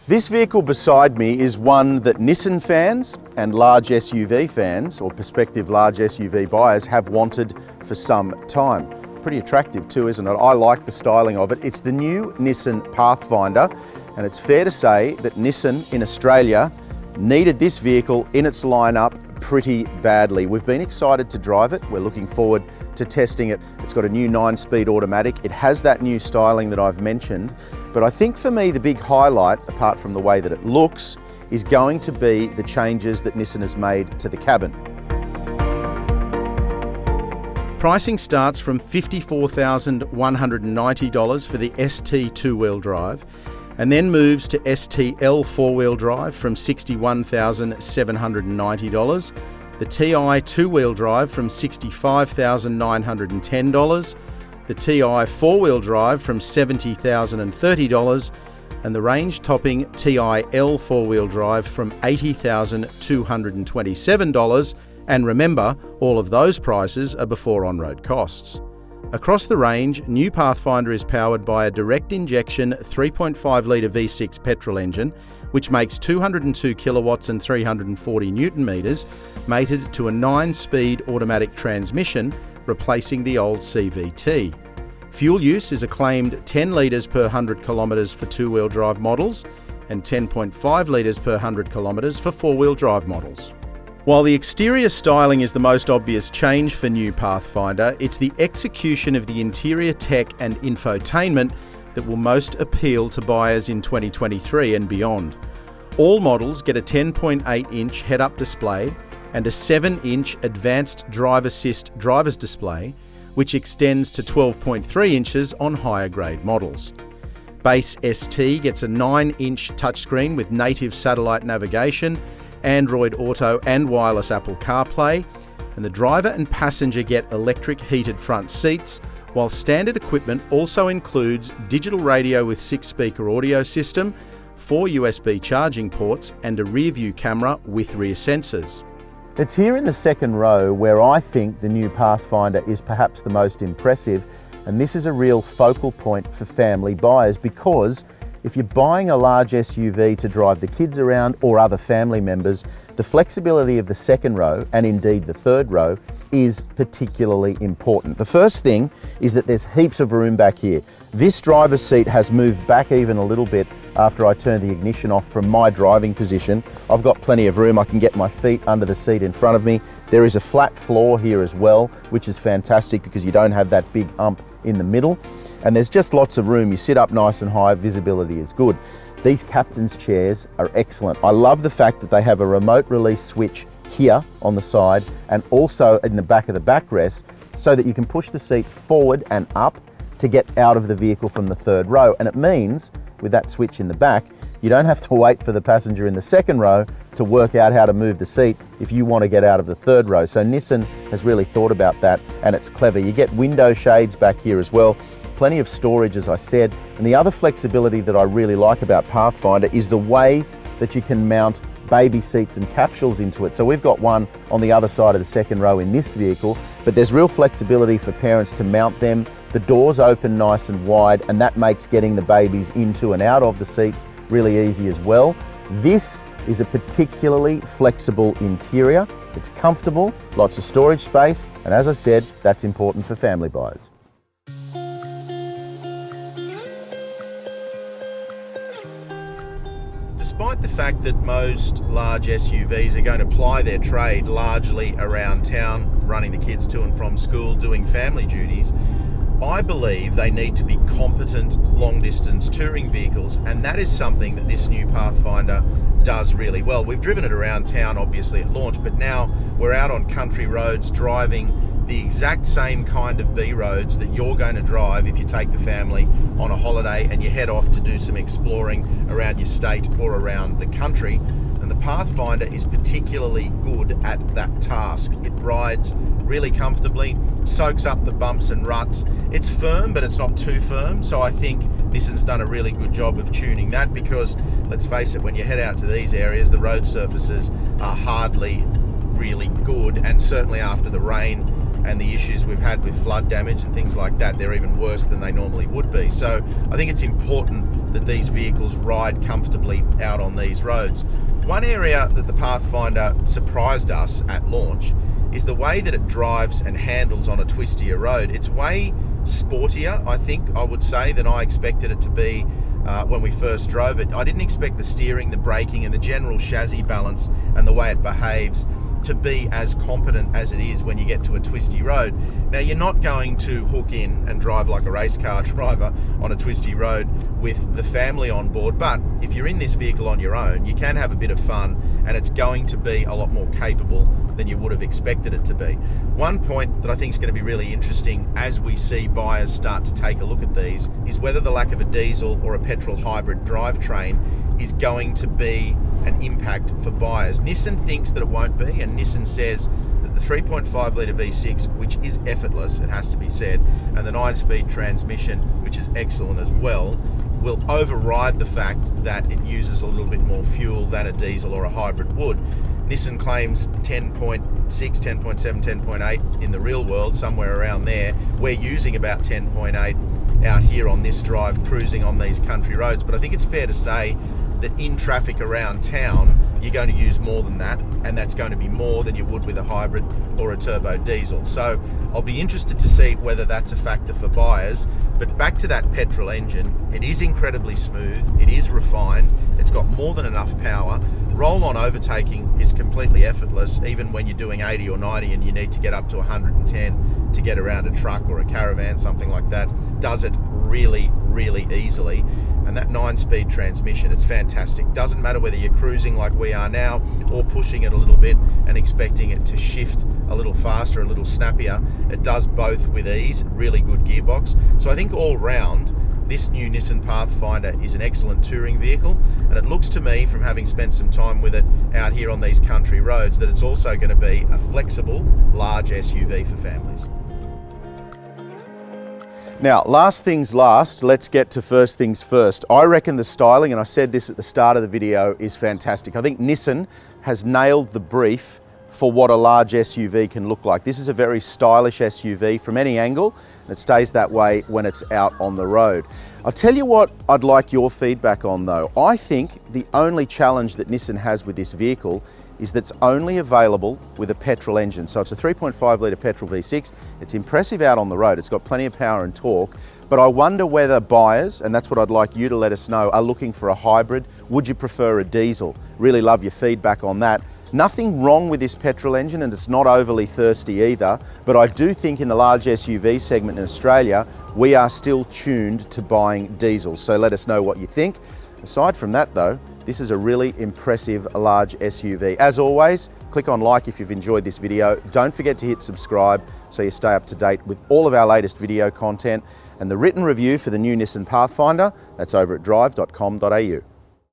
This vehicle beside me is one that Nissan fans and large SUV fans, or prospective large SUV buyers, have wanted for some time. Pretty attractive too, isn't it? I like the styling of it. It's the new Nissan Pathfinder, and it's fair to say that Nissan in Australia needed this vehicle in its lineup pretty badly. We've been excited to drive it. We're looking forward to testing it. It's got a new 9-speed automatic. It has that new styling that I've mentioned. But I think for me, the big highlight, apart from the way that it looks, is going to be the changes that Nissan has made to the cabin. Pricing starts from $54,190 for the ST two-wheel drive, and then moves to STL four-wheel drive from $61,790, the TI two-wheel drive from $65,910, the TI four-wheel drive from $70,030, and the range-topping TI-L four-wheel drive from $80,227. And remember, all of those prices are before on-road costs. Across the range, new Pathfinder is powered by a direct injection 3.5 litre V6 petrol engine, which makes 202 kilowatts and 340 newton metres, mated to a 9-speed automatic transmission, replacing the old CVT. Fuel use is a claimed 10 litres per 100 kilometres for two-wheel drive models and 10.5 litres per 100 kilometres for four-wheel drive models. While the exterior styling is the most obvious change for new Pathfinder, it's the execution of the interior tech and infotainment that will most appeal to buyers in 2023 and beyond. All models get a 10.8-inch head-up display and a 7-inch advanced drive assist driver's display, which extends to 12.3 inches on higher grade models. Base ST gets a 9-inch touchscreen with native satellite navigation, Android Auto and wireless Apple CarPlay, and the driver and passenger get electric heated front seats, while standard equipment also includes digital radio with 6-speaker audio system, 4 USB charging ports, and a rear-view camera with rear sensors. It's here in the second row where I think the new Pathfinder is perhaps the most impressive, and this is a real focal point for family buyers, because if you're buying a large SUV to drive the kids around or other family members, the flexibility of the second row, and indeed the third row, is particularly important. The first thing is that there's heaps of room back here. This driver's seat has moved back even a little bit after I turned the ignition off from my driving position. I've got plenty of room. I can get my feet under the seat in front of me. There is a flat floor here as well, which is fantastic because you don't have that big hump in the middle. And there's just lots of room. You sit up nice and high, visibility is good. These captain's chairs are excellent. I love the fact that they have a remote release switch here on the side and also in the back of the backrest, so that you can push the seat forward and up to get out of the vehicle from the third row. And it means, with that switch in the back, you don't have to wait for the passenger in the second row to work out how to move the seat if you want to get out of the third row. So Nissan has really thought about that, and it's clever. You get window shades back here as well. Plenty of storage, as I said. And the other flexibility that I really like about Pathfinder is the way that you can mount baby seats and capsules into it. So we've got one on the other side of the second row in this vehicle, but there's real flexibility for parents to mount them. The doors open nice and wide, and that makes getting the babies into and out of the seats really easy as well. This is a particularly flexible interior. It's comfortable, lots of storage space, and as I said, that's important for family buyers. Despite the fact that most large SUVs are going to ply their trade largely around town, running the kids to and from school, doing family duties, I believe they need to be competent long-distance touring vehicles, and that is something that this new Pathfinder does really well. We've driven it around town, obviously, at launch, but now we're out on country roads driving the exact same kind of B roads that you're going to drive if you take the family on a holiday and you head off to do some exploring around your state or around the country. And the Pathfinder is particularly good at that task. It rides really comfortably, soaks up the bumps and ruts. It's firm, but it's not too firm. So I think Nissan's done a really good job of tuning that, because let's face it, when you head out to these areas, the road surfaces are hardly really good, and certainly after the rain and the issues we've had with flood damage and things like that, they're even worse than they normally would be. So I think it's important that these vehicles ride comfortably out on these roads. One area that the Pathfinder surprised us at launch is the way that it drives and handles on a twistier road. It's way sportier, I would say, than I expected it to be when we first drove it. I didn't expect the steering, the braking, and the general chassis balance and the way it behaves to be as competent as it is when you get to a twisty road. Now, you're not going to hook in and drive like a race car driver on a twisty road with the family on board, but if you're in this vehicle on your own, you can have a bit of fun, and it's going to be a lot more capable than you would have expected it to be. One point that I think is going to be really interesting as we see buyers start to take a look at these is whether the lack of a diesel or a petrol hybrid drivetrain is going to be an impact for buyers. Nissan thinks that it won't be, and Nissan says that the 3.5 litre V6, which is effortless, it has to be said, and the 9-speed transmission, which is excellent as well, will override the fact that it uses a little bit more fuel than a diesel or a hybrid would. Nissan claims 10.6, 10.7, 10.8 in the real world, somewhere around there. We're using about 10.8 out here on this drive, cruising on these country roads, but I think it's fair to say that in traffic around town, you're going to use more than that, and that's going to be more than you would with a hybrid or a turbo diesel. So I'll be interested to see whether that's a factor for buyers. But back to that petrol engine, it is incredibly smooth, it is refined, it's got more than enough power. Roll-on overtaking is completely effortless, even when you're doing 80 or 90 and you need to get up to 110 to get around a truck or a caravan, something like that. Does it really, really easily. And that 9-speed transmission, it's fantastic. Doesn't matter whether you're cruising like we are now or pushing it a little bit and expecting it to shift a little faster, a little snappier. It does both with ease, really good gearbox. So I think all round, this new Nissan Pathfinder is an excellent touring vehicle, and it looks to me, from having spent some time with it out here on these country roads, that it's also going to be a flexible, large SUV for families. Now, last things last, let's get to first things first. I reckon the styling, and I said this at the start of the video, is fantastic. I think Nissan has nailed the brief for what a large SUV can look like. This is a very stylish SUV from any angle, and it stays that way when it's out on the road. I'll tell you what I'd like your feedback on though. I think the only challenge that Nissan has with this vehicle is that it's only available with a petrol engine. So it's a 3.5 litre petrol V6. It's impressive out on the road. It's got plenty of power and torque, but I wonder whether buyers, and that's what I'd like you to let us know, are looking for a hybrid. Would you prefer a diesel? Really love your feedback on that. Nothing wrong with this petrol engine, and it's not overly thirsty either, but I do think in the large SUV segment in Australia, we are still tuned to buying diesels. So let us know what you think. Aside from that though, this is a really impressive large SUV. As always, click on like if you've enjoyed this video. Don't forget to hit subscribe so you stay up to date with all of our latest video content. And the written review for the new Nissan Pathfinder, that's over at Drive.com.au.